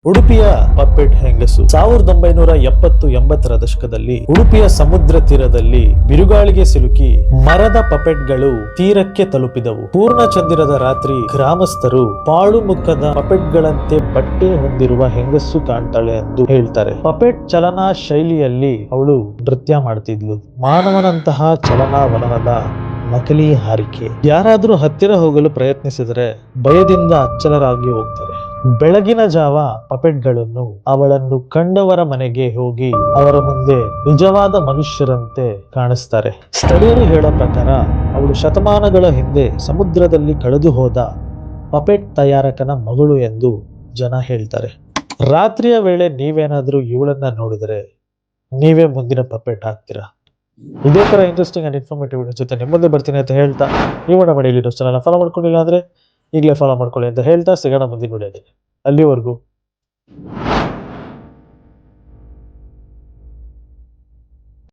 ಉಡುಪಿಯ ಪಪ್ಪೆಟ್ ಹೆಂಗಸು 1970-80ರ ದಶಕದಲ್ಲಿ ಉಡುಪಿಯ ಸಮುದ್ರ ತೀರದಲ್ಲಿ ಬಿರುಗಾಳಿಗೆ ಸಿಲುಕಿ ಮರದ ಪಪೆಟ್ಗಳು ತೀರಕ್ಕೆ ತಲುಪಿದವು. ಪೂರ್ಣಚಂದಿರದ ರಾತ್ರಿ ಗ್ರಾಮಸ್ಥರು ಪಾಳು ಮುಖದ ಪಪೆಟ್ಗಳಂತೆ ಬಟ್ಟೆ ಹೊಂದಿರುವ ಹೆಂಗಸು ಕಾಣ್ತಾಳೆ ಎಂದು ಹೇಳ್ತಾರೆ. ಪಪೆಟ್ ಚಲನಾ ಶೈಲಿಯಲ್ಲಿ ಅವಳು ನೃತ್ಯ ಮಾಡ್ತಿದ್ಲು. ಮಾನವನಂತಹ ಚಲನಾವಲನದ ನಕಲಿ ಹಾರಿಕೆ. ಯಾರಾದ್ರೂ ಹತ್ತಿರ ಹೋಗಲು ಪ್ರಯತ್ನಿಸಿದರೆ ಭಯದಿಂದ ಅಚ್ಚಲರಾಗಿ ಹೋಗ್ತಾರೆ. ಬೆಳಗಿನ ಜಾವ ಪಪೆಟ್ಗಳನ್ನು ಅವಳನ್ನು ಕಂಡವರ ಮನೆಗೆ ಹೋಗಿ ಅವರ ಮುಂದೆ ನಿಜವಾದ ಮನುಷ್ಯರಂತೆ ಕಾಣಿಸ್ತಾರೆ. ಸ್ಥಳೀಯರು ಹೇಳೋ ಪ್ರಕಾರ ಅವಳು ಶತಮಾನಗಳ ಹಿಂದೆ ಸಮುದ್ರದಲ್ಲಿ ಕಳೆದು ಹೋದ ಪಪೆಟ್ ತಯಾರಕನ ಮಗಳು ಎಂದು ಜನ ಹೇಳ್ತಾರೆ. ರಾತ್ರಿಯ ವೇಳೆ ನೀವೇನಾದ್ರೂ ಇವಳನ್ನ ನೋಡಿದರೆ ನೀವೇ ಮುಂದಿನ ಪಪೆಟ್ ಆಗ್ತೀರಾ. ಇದೇ ತರ ಇಂಟ್ರೆಸ್ಟಿಂಗ್ ಅಂಡ್ ಇನ್ಫಾರ್ಮೇಟಿವ್ ಜೊತೆ ನಿಮ್ಮ ಮುಂದೆ ಬರ್ತೀನಿ ಅಂತ ಹೇಳ್ತಾ, ಇವನ ಮನೆಯಲ್ಲಿ ಚಾನಲ್ ಫಾಲೋ ಮಾಡ್ಕೊಂಡಿಲ್ಲ ಅಂದ್ರೆ ಈಗಲೇ ಫಾಲೋ ಮಾಡ್ಕೊಳ್ಳಿ ಅಂತ ಹೇಳ್ತಾ ಸಿಗೋಣ ಮುಂದಿನ ವಿಡಿಯೋದಲ್ಲಿ. ಅಲ್ಲಿವರೆಗೂ